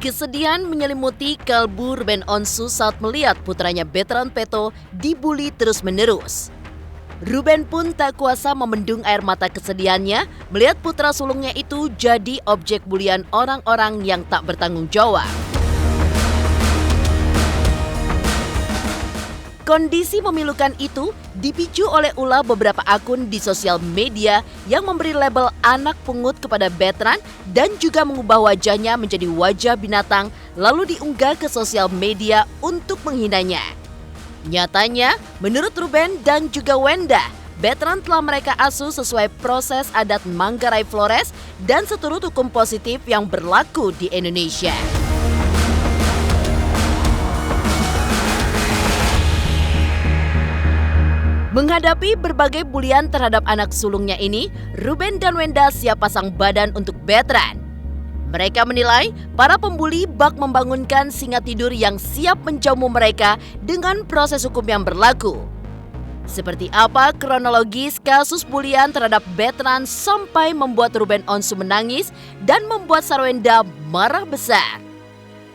Kesedihan menyelimuti kalbu Ruben Onsu saat melihat putranya Bertrand Peto dibuli terus-menerus. Ruben pun tak kuasa membendung air mata kesedihannya melihat putra sulungnya itu jadi objek bulian orang-orang yang tak bertanggung jawab. Kondisi memilukan itu dipicu oleh ulah beberapa akun di sosial media yang memberi label anak pungut kepada Bertrand dan juga mengubah wajahnya menjadi wajah binatang lalu diunggah ke sosial media untuk menghinanya. Nyatanya, menurut Ruben dan juga Wenda, Bertrand telah mereka asuh sesuai proses adat Manggarai Flores dan seturut hukum positif yang berlaku di Indonesia. Menghadapi berbagai bulian terhadap anak sulungnya ini, Ruben dan Wenda siap pasang badan untuk Bertrand. Mereka menilai para pembuli bak membangunkan singa tidur yang siap menjamu mereka dengan proses hukum yang berlaku. Seperti apa kronologis kasus bulian terhadap Bertrand sampai membuat Ruben Onsu menangis dan membuat Sarwenda marah besar?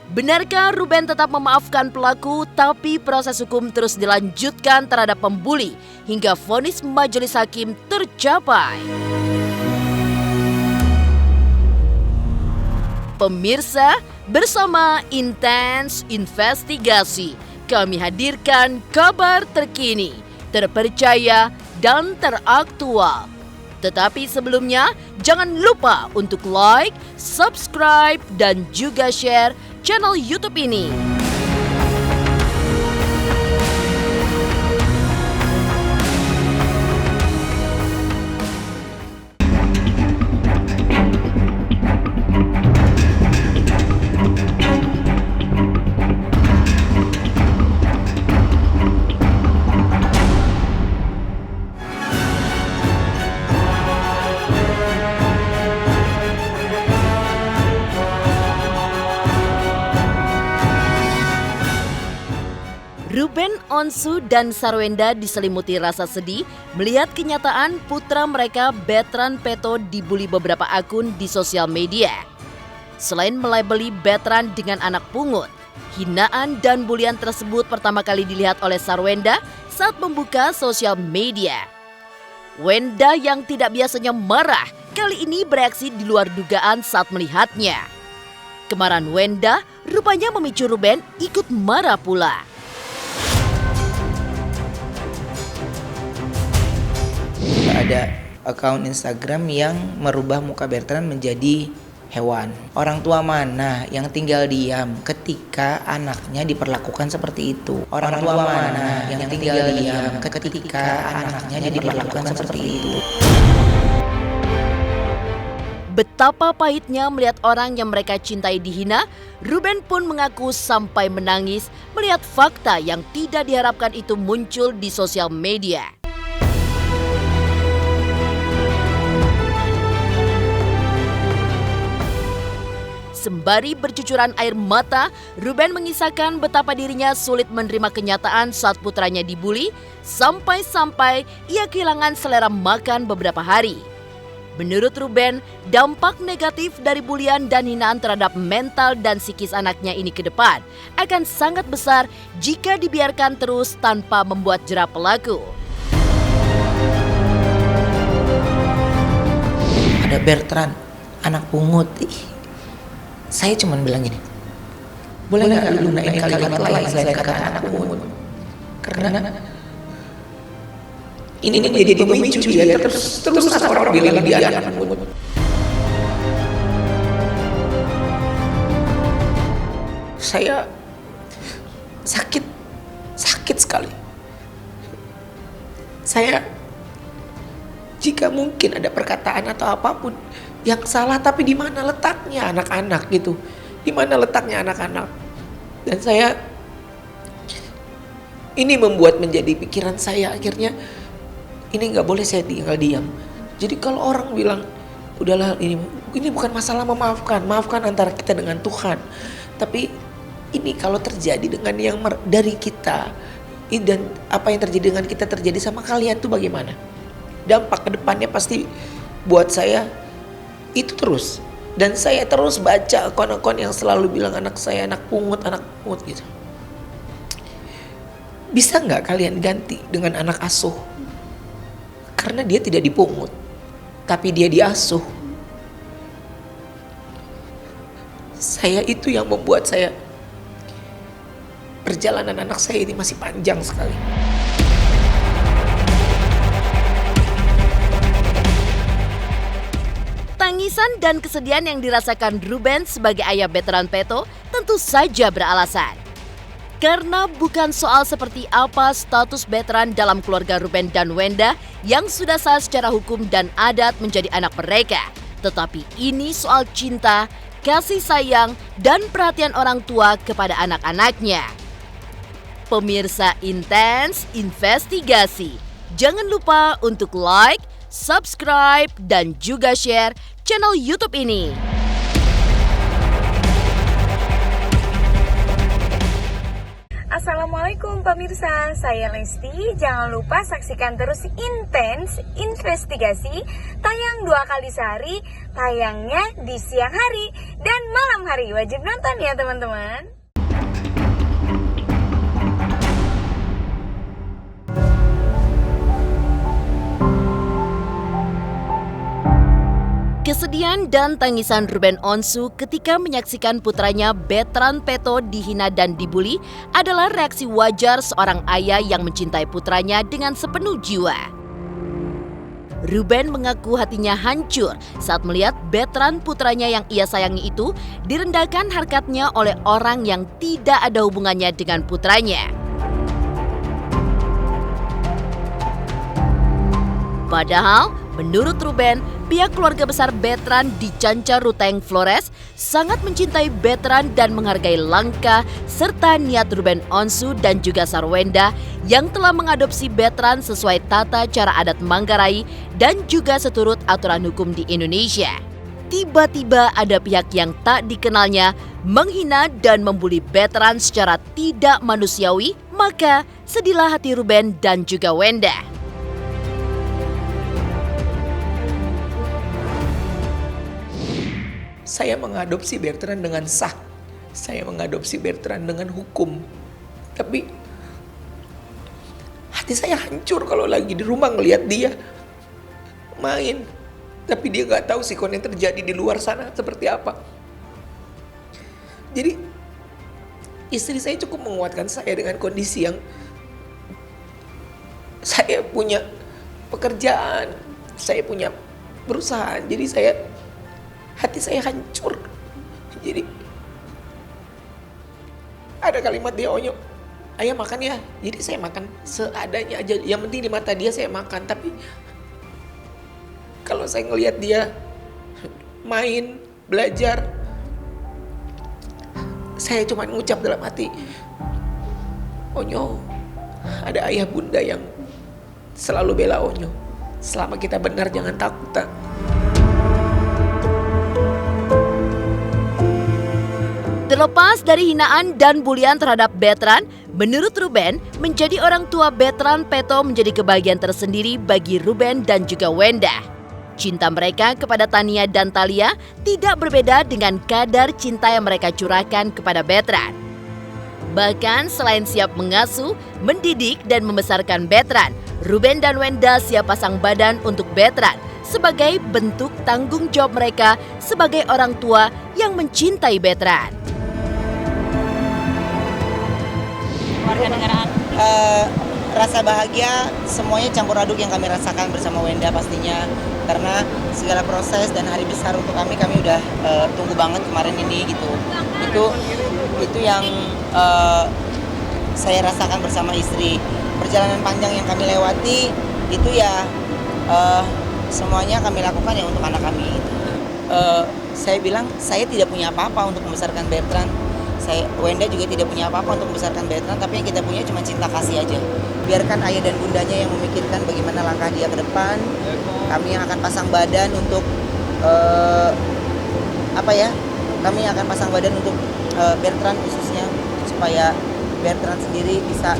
Benarkah Ruben tetap memaafkan pelaku tapi proses hukum terus dilanjutkan terhadap pembuli hingga vonis majelis hakim tercapai? Pemirsa, bersama Intens Investigasi, kami hadirkan kabar terkini, terpercaya, dan teraktual. Tetapi sebelumnya, jangan lupa untuk like, subscribe, dan juga share channel YouTube ini. Ruben Onsu dan Sarwenda diselimuti rasa sedih melihat kenyataan putra mereka Bertrand Peto dibuli beberapa akun di sosial media. Selain melabeli Bertrand dengan anak pungut, hinaan dan bulian tersebut pertama kali dilihat oleh Sarwenda saat membuka sosial media. Wenda yang tidak biasanya marah kali ini bereaksi di luar dugaan saat melihatnya. Kemarahan Wenda rupanya memicu Ruben ikut marah pula. Ada akun Instagram yang merubah muka Bertrand menjadi hewan. Orang tua mana yang tinggal diam ketika anaknya diperlakukan seperti itu? Orang tua mana yang tinggal diam ketika anaknya diperlakukan seperti itu? Betapa pahitnya melihat orang yang mereka cintai dihina, Ruben pun mengaku sampai menangis melihat fakta yang tidak diharapkan itu muncul di sosial media. Sembari bercucuran air mata, Ruben mengisahkan betapa dirinya sulit menerima kenyataan saat putranya dibuli, sampai-sampai ia kehilangan selera makan beberapa hari. Menurut Ruben, dampak negatif dari bulian dan hinaan terhadap mental dan psikis anaknya ini ke depan akan sangat besar jika dibiarkan terus tanpa membuat jera pelaku. Ada Bertrand, anak pungut. Saya cuma bilang gini, boleh nggak lu gunain kalimat lain selain kata anak pungut? Karena ini menjadi pemicu dia terus orang bilang dia anak pungut. Saya sakit sekali. Saya jika mungkin ada perkataan atau apapun yang salah, tapi di mana letaknya anak-anak gitu? Di mana letaknya anak-anak? Dan saya ini membuat menjadi pikiran saya akhirnya ini nggak boleh saya tinggal diam. Jadi kalau orang bilang udahlah ini bukan masalah maafkan antara kita dengan Tuhan. Tapi ini kalau terjadi dengan yang dari kita dan apa yang terjadi dengan kita terjadi sama kalian tuh bagaimana? Dampak ke depannya pasti buat saya itu terus Dan saya terus baca akun-akun yang selalu bilang anak saya anak pungut gitu. Bisa nggak kalian ganti dengan anak asuh? Karena dia tidak dipungut, tapi dia diasuh. Saya itu yang membuat saya, perjalanan anak saya ini masih panjang sekali. Tangisan dan kesedihan yang dirasakan Ruben sebagai ayah Bertrand Peto tentu saja beralasan. Karena bukan soal seperti apa status Bertrand dalam keluarga Ruben dan Wenda yang sudah sah secara hukum dan adat menjadi anak mereka. Tetapi ini soal cinta, kasih sayang, dan perhatian orang tua kepada anak-anaknya. Pemirsa Intens Investigasi, jangan lupa untuk like, subscribe, dan juga share channel YouTube ini. Assalamualaikum pemirsa, saya Lesti. Jangan lupa saksikan terus Intens Investigasi, tayang 2 kali sehari, tayangnya di siang hari dan malam hari. Wajib nonton ya teman-teman. Kesedihan dan tangisan Ruben Onsu ketika menyaksikan putranya Bertrand Peto dihina dan dibully adalah reaksi wajar seorang ayah yang mencintai putranya dengan sepenuh jiwa. Ruben mengaku hatinya hancur saat melihat Bertrand putranya yang ia sayangi itu direndahkan harkatnya oleh orang yang tidak ada hubungannya dengan putranya. Padahal, menurut Ruben, pihak keluarga besar Bertrand di Canca Ruteng Flores sangat mencintai Bertrand dan menghargai langkah serta niat Ruben Onsu dan juga Sarwenda yang telah mengadopsi Bertrand sesuai tata cara adat Manggarai dan juga seturut aturan hukum di Indonesia. Tiba-tiba ada pihak yang tak dikenalnya menghina dan membuli Bertrand secara tidak manusiawi, maka sedihlah hati Ruben dan juga Wenda. Saya mengadopsi Bertrand dengan sah. Saya mengadopsi Bertrand dengan hukum. Tapi hati saya hancur kalau lagi di rumah ngelihat dia main. Tapi dia gak tahu sikon yang terjadi di luar sana seperti apa. Jadi istri saya cukup menguatkan saya dengan kondisi yang saya punya pekerjaan, saya punya perusahaan. Jadi hati saya hancur. Jadi ada kalimat dia Onyo, ayah makan ya. Jadi saya makan seadanya aja. Yang penting di mata dia saya makan. Tapi kalau saya ngelihat dia main, belajar, saya cuma ngucap dalam hati, Onyo, ada ayah bunda yang selalu bela Onyo. Selama kita benar jangan takut. Tak? Terlepas dari hinaan dan bulian terhadap Bertrand, menurut Ruben, menjadi orang tua Bertrand Peto menjadi kebahagiaan tersendiri bagi Ruben dan juga Wenda. Cinta mereka kepada Tania dan Thalia tidak berbeda dengan kadar cinta yang mereka curahkan kepada Bertrand. Bahkan selain siap mengasuh, mendidik, dan membesarkan Bertrand, Ruben dan Wenda siap pasang badan untuk Bertrand sebagai bentuk tanggung jawab mereka sebagai orang tua yang mencintai Bertrand. Warganegaraan. Rasa bahagia semuanya campur aduk yang kami rasakan bersama Wenda pastinya, karena segala proses dan hari besar untuk kami udah tunggu banget kemarin ini gitu. Itu yang saya rasakan bersama istri. Perjalanan panjang yang kami lewati itu ya semuanya kami lakukan ya untuk anak kami. Saya bilang saya tidak punya apa-apa untuk membesarkan Bertrand. Wenda juga tidak punya apa-apa untuk membesarkan Bertrand, tapi yang kita punya cuma cinta kasih aja. Biarkan ayah dan bundanya yang memikirkan bagaimana langkah dia ke depan. Kami yang akan pasang badan untuk kami akan pasang badan untuk Bertrand khususnya, supaya Bertrand sendiri bisa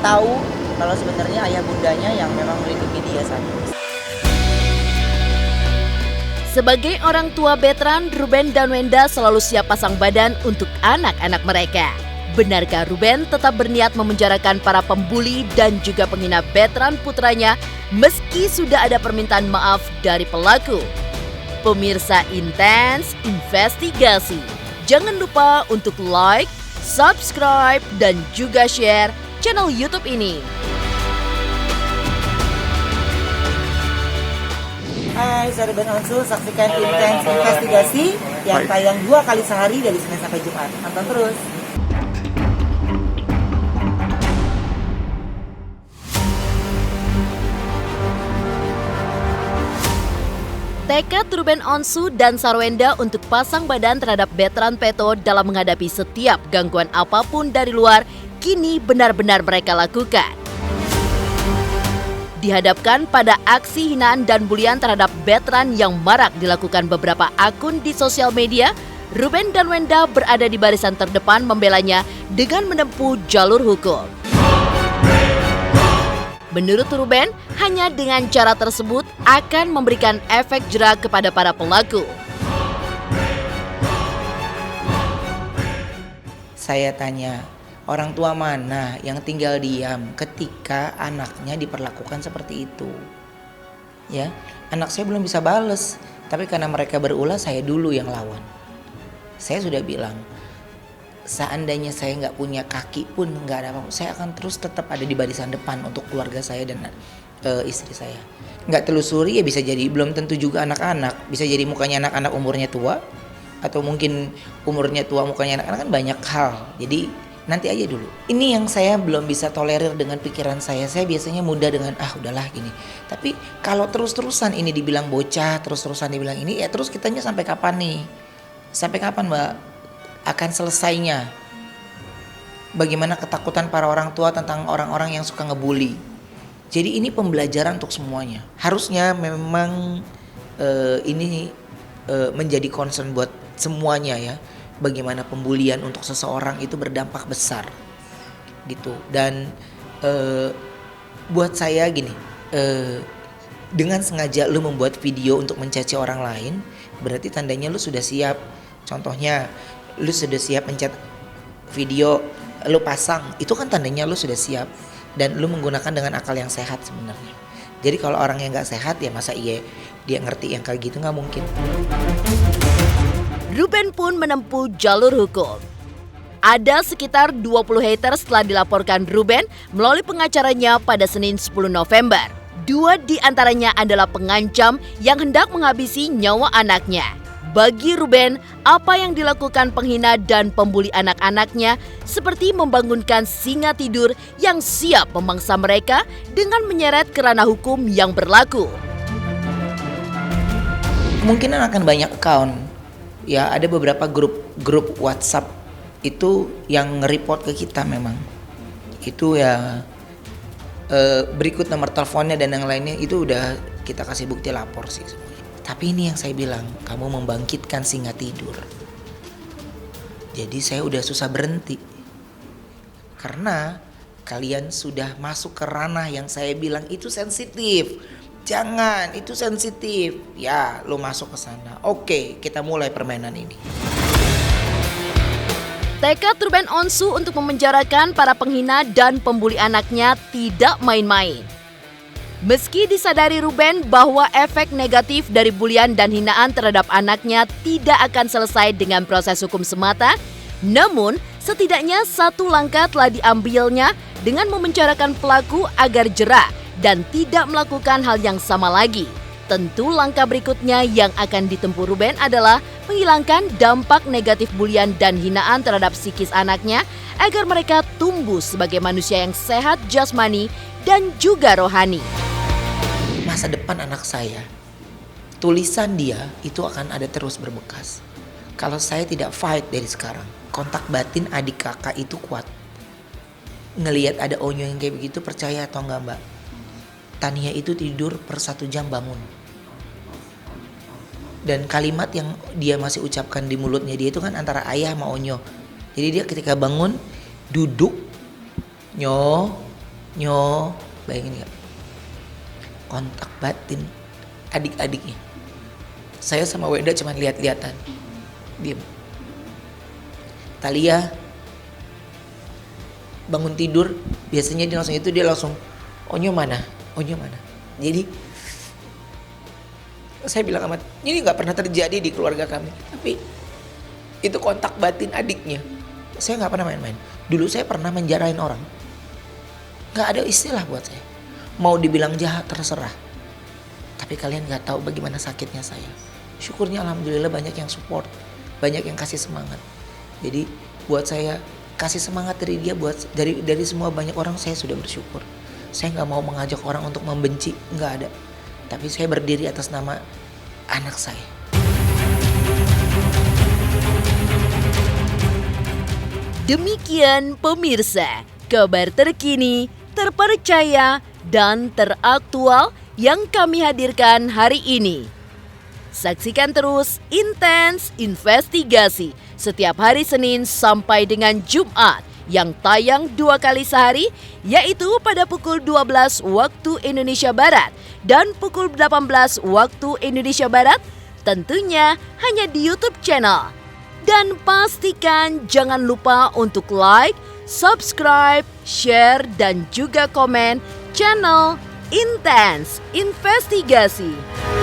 tahu kalau sebenarnya ayah bundanya yang memang melindungi dia saat ini. Sebagai orang tua veteran, Ruben dan Wenda selalu siap pasang badan untuk anak-anak mereka. Benarkah Ruben tetap berniat memenjarakan para pembuli dan juga penghina veteran putranya meski sudah ada permintaan maaf dari pelaku? Pemirsa Intens Investigasi, jangan lupa untuk like, subscribe, dan juga share channel YouTube ini. Hai, saya Ruben Onsu, saksikan Intens Investigasi yang tayang 2 kali sehari dari Senin sampai Jumat. Tonton terus. Tekad Ruben Onsu dan Sarwenda untuk pasang badan terhadap veteran Peto dalam menghadapi setiap gangguan apapun dari luar kini benar-benar mereka lakukan. Dihadapkan pada aksi hinaan dan bulian terhadap veteran yang marak dilakukan beberapa akun di sosial media, Ruben dan Wenda berada di barisan terdepan membelanya dengan menempuh jalur hukum. Menurut Ruben, hanya dengan cara tersebut akan memberikan efek jera kepada para pelaku. Saya tanya, orang tua mana yang tinggal diam ketika anaknya diperlakukan seperti itu? Ya, anak saya belum bisa bales, tapi karena mereka berulah saya dulu yang lawan. Saya sudah bilang, seandainya saya nggak punya kaki pun nggak ada apa-apa, saya akan terus tetap ada di barisan depan untuk keluarga saya dan istri saya. Nggak telusuri ya bisa jadi belum tentu juga anak-anak, bisa jadi mukanya anak-anak umurnya tua, atau mungkin umurnya tua mukanya anak-anak, kan banyak hal. Jadi nanti aja dulu. Ini yang saya belum bisa tolerir dengan pikiran saya. Saya biasanya mudah dengan udahlah gini. Tapi kalau terus-terusan ini dibilang bocah, terus-terusan dibilang ini, ya terus kitanya sampai kapan nih? Sampai kapan Mbak akan selesainya? Bagaimana ketakutan para orang tua tentang orang-orang yang suka ngebully. Jadi ini pembelajaran untuk semuanya. Harusnya memang ini menjadi concern buat semuanya ya. Bagaimana pembulian untuk seseorang itu berdampak besar gitu. Dan buat saya gini, dengan sengaja lu membuat video untuk mencaci orang lain, berarti tandanya lu sudah siap. Contohnya lu sudah siap mencet video, lu pasang, itu kan tandanya lu sudah siap dan lu menggunakan dengan akal yang sehat sebenarnya. Jadi kalau orang yang nggak sehat ya masa iya dia ngerti yang kayak gitu, nggak mungkin. Ruben pun menempuh jalur hukum. Ada sekitar 20 haters telah dilaporkan Ruben melalui pengacaranya pada Senin 10 November. 2 di antaranya adalah pengancam yang hendak menghabisi nyawa anaknya. Bagi Ruben, apa yang dilakukan penghina dan pembuli anak-anaknya seperti membangunkan singa tidur yang siap memangsa mereka dengan menyeret ke ranah hukum yang berlaku. Kemungkinan akan banyak account. Ya ada beberapa grup WhatsApp itu yang nge-report ke kita memang. Itu ya berikut nomor teleponnya dan yang lainnya itu udah kita kasih bukti lapor sih semuanya. Tapi ini yang saya bilang, kamu membangkitkan singa tidur. Jadi saya udah susah berhenti. Karena kalian sudah masuk ke ranah yang saya bilang itu sensitif. Jangan, itu sensitif. Ya, lo masuk ke sana. Oke, kita mulai permainan ini. Tekad Ruben Onsu untuk memenjarakan para penghina dan pembuli anaknya tidak main-main. Meski disadari Ruben bahwa efek negatif dari bulian dan hinaan terhadap anaknya tidak akan selesai dengan proses hukum semata, namun setidaknya satu langkah telah diambilnya dengan memenjarakan pelaku agar jera dan tidak melakukan hal yang sama lagi. Tentu langkah berikutnya yang akan ditempuh Ruben adalah menghilangkan dampak negatif bulian dan hinaan terhadap psikis anaknya agar mereka tumbuh sebagai manusia yang sehat jasmani dan juga rohani. Masa depan anak saya, tulisan dia itu akan ada terus berbekas. Kalau saya tidak fight dari sekarang, kontak batin adik kakak itu kuat. Ngelihat ada Onyo yang kayak begitu, percaya atau enggak Mbak, Tania itu tidur per 1 jam bangun. Dan kalimat yang dia masih ucapkan di mulutnya dia itu kan antara ayah sama Onyo. Jadi dia ketika bangun, duduk, nyo, bayangin gak? Kontak batin adik-adiknya. Saya sama Wenda cuma lihat-lihatan, diem. Talia bangun tidur, biasanya dia langsung Onyo mana? Jadi saya bilang amat, ini nggak pernah terjadi di keluarga kami. Tapi itu kontak batin adiknya. Saya nggak pernah main-main. Dulu saya pernah menjarain orang. Nggak ada istilah buat saya. Mau dibilang jahat terserah. Tapi kalian nggak tahu bagaimana sakitnya saya. Syukurnya alhamdulillah banyak yang support, banyak yang kasih semangat. Jadi buat saya kasih semangat dari dia, dari semua banyak orang, saya sudah bersyukur. Saya nggak mau mengajak orang untuk membenci, nggak ada. Tapi saya berdiri atas nama anak saya. Demikian pemirsa, kabar terkini, terpercaya, dan teraktual yang kami hadirkan hari ini. Saksikan terus Intens Investigasi setiap hari Senin sampai dengan Jumat yang tayang 2 kali sehari, yaitu pada pukul 12 waktu Indonesia Barat dan pukul 18 waktu Indonesia Barat, tentunya hanya di YouTube channel. Dan pastikan jangan lupa untuk like, subscribe, share, dan juga komen channel Intens Investigasi.